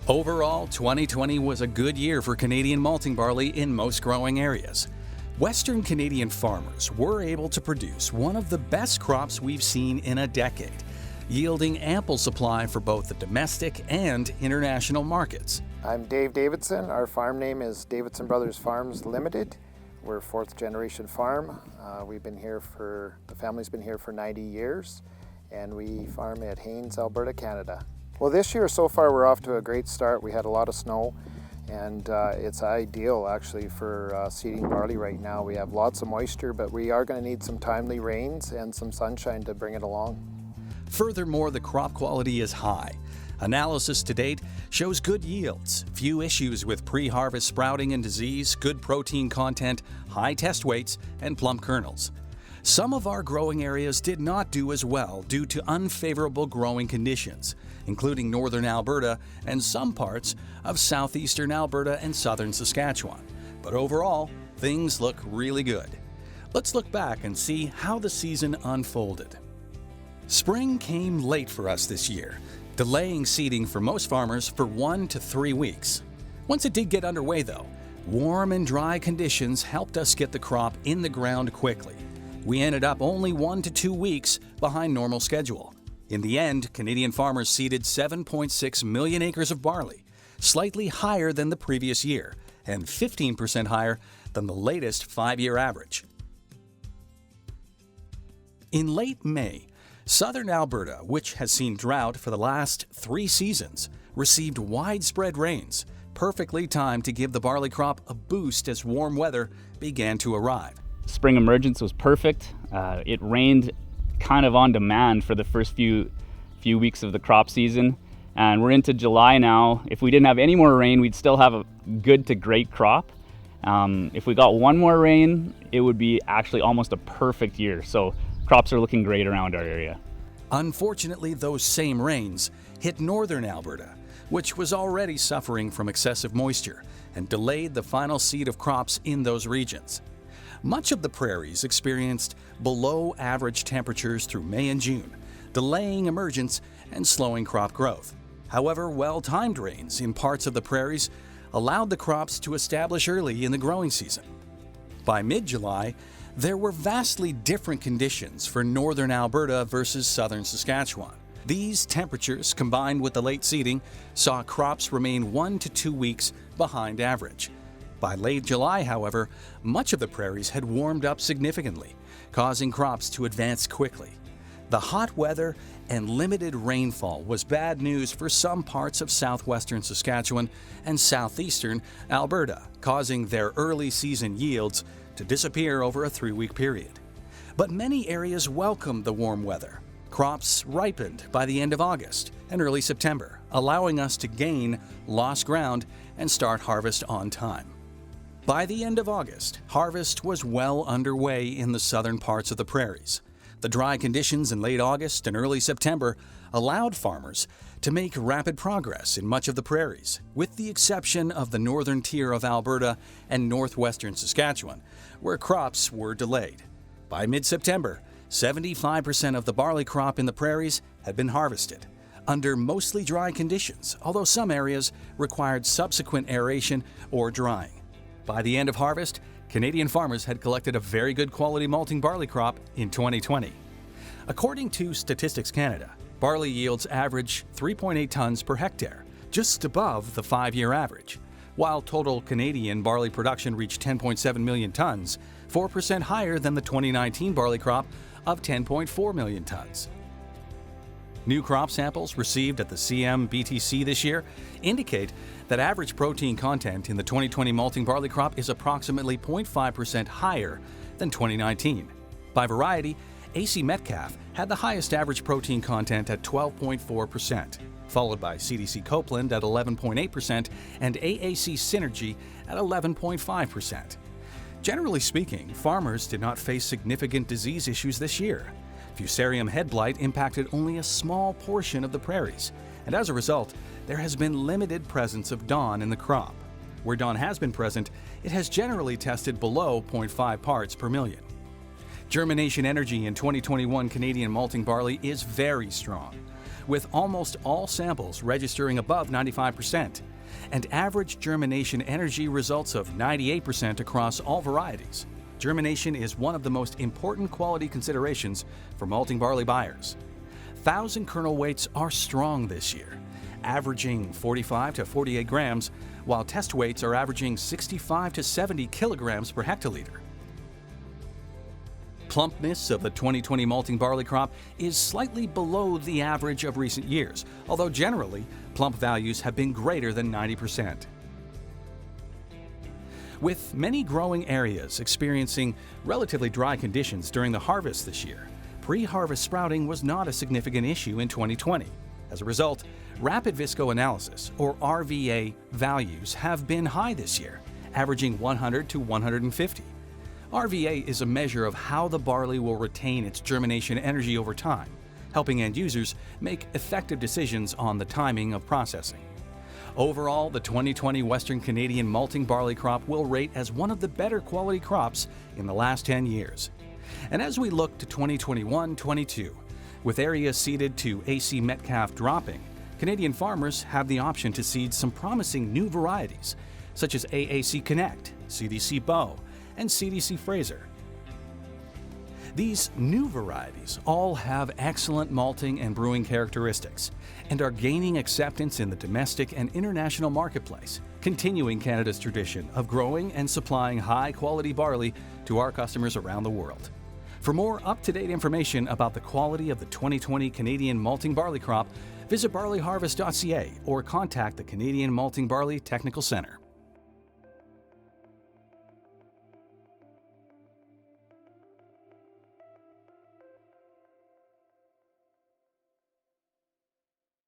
Overall, 2020 was a good year for Canadian malting barley in most growing areas. Western Canadian farmers were able to produce one of the best crops we've seen in a decade, yielding ample supply for both the domestic and international markets. I'm Dave Davidson. Our farm name is Davidson Brothers Farms Limited. We're a fourth generation farm. The family's been here for 90 years, and we farm at Haines, Alberta, Canada. Well, this year so far we're off to a great start. We had a lot of snow, and it's ideal actually for seeding barley right now. We have lots of moisture, but we are going to need some timely rains and some sunshine to bring it along. Furthermore, the crop quality is high. Analysis to date shows good yields, few issues with pre-harvest sprouting and disease, good protein content, high test weights, and plump kernels. Some of our growing areas did not do as well due to unfavorable growing conditions, including northern Alberta and some parts of southeastern Alberta and southern Saskatchewan. But overall, things look really good. Let's look back and see how the season unfolded. Spring came late for us this year, delaying seeding for most farmers for 1 to 3 weeks. Once it did get underway though, warm and dry conditions helped us get the crop in the ground quickly. We ended up only 1 to 2 weeks behind normal schedule. In the end, Canadian farmers seeded 7.6 million acres of barley, slightly higher than the previous year and 15% higher than the latest 5-year average. In late May, southern Alberta, which has seen drought for the last 3 seasons, received widespread rains, perfectly timed to give the barley crop a boost as warm weather began to arrive. Spring emergence was perfect. It rained kind of on demand for the first few weeks of the crop season, and we're into July now. If we didn't have any more rain, we'd still have a good to great crop. If we got one more rain, it would be actually almost a perfect year. So crops are looking great around our area. Unfortunately, those same rains hit northern Alberta, which was already suffering from excessive moisture, and delayed the final seed of crops in those regions. Much of the prairies experienced below average temperatures through May and June, delaying emergence and slowing crop growth. However, well-timed rains in parts of the prairies allowed the crops to establish early in the growing season. By mid-July, there were vastly different conditions for northern Alberta versus southern Saskatchewan. These temperatures, combined with the late seeding, saw crops remain 1 to 2 weeks behind average. By late July, however, much of the prairies had warmed up significantly, causing crops to advance quickly. The hot weather and limited rainfall was bad news for some parts of southwestern Saskatchewan and southeastern Alberta, causing their early season yields to disappear over a 3-week period. But many areas welcomed the warm weather. Crops ripened by the end of August and early September, allowing us to gain lost ground and start harvest on time. By the end of August, harvest was well underway in the southern parts of the prairies. The dry conditions in late August and early September allowed farmers to make rapid progress in much of the prairies, with the exception of the northern tier of Alberta and northwestern Saskatchewan, where crops were delayed. By mid-September, 75% of the barley crop in the prairies had been harvested, under mostly dry conditions, although some areas required subsequent aeration or drying. By the end of harvest, Canadian farmers had collected a very good quality malting barley crop in 2020. According to Statistics Canada, barley yields average 3.8 tons per hectare, just above the 5-year average, while total Canadian barley production reached 10.7 million tons, 4% higher than the 2019 barley crop of 10.4 million tons. New crop samples received at the CMBTC this year indicate that average protein content in the 2020 malting barley crop is approximately 0.5% higher than 2019. By variety, AC Metcalf had the highest average protein content at 12.4%, followed by CDC Copeland at 11.8% and AAC Synergy at 11.5%. Generally speaking, farmers did not face significant disease issues this year. Fusarium head blight impacted only a small portion of the prairies, and as a result, there has been limited presence of DON in the crop. Where DON has been present, it has generally tested below 0.5 parts per million. Germination energy in 2021 Canadian malting barley is very strong. with almost all samples registering above 95%, and average germination energy results of 98% across all varieties. Germination is one of the most important quality considerations for malting barley buyers. 1,000 kernel weights are strong this year, averaging 45 to 48 grams, while test weights are averaging 65 to 70 kilograms per hectoliter. Plumpness of the 2020 malting barley crop is slightly below the average of recent years, although generally, plump values have been greater than 90%. With many growing areas experiencing relatively dry conditions during the harvest this year, pre-harvest sprouting was not a significant issue in 2020. As a result, rapid viscoanalysis, or RVA, values have been high this year, averaging 100 to 150. RVA is a measure of how the barley will retain its germination energy over time, helping end users make effective decisions on the timing of processing. Overall, the 2020 Western Canadian malting barley crop will rate as one of the better quality crops in the last 10 years. And as we look to 2021-22, with areas seeded to AC Metcalf dropping, Canadian farmers have the option to seed some promising new varieties, such as AAC Connect, CDC Bow, and CDC Fraser. These new varieties all have excellent malting and brewing characteristics and are gaining acceptance in the domestic and international marketplace, continuing Canada's tradition of growing and supplying high-quality barley to our customers around the world. For more up-to-date information about the quality of the 2020 Canadian malting barley crop, visit barleyharvest.ca or contact the Canadian Malting Barley Technical Centre.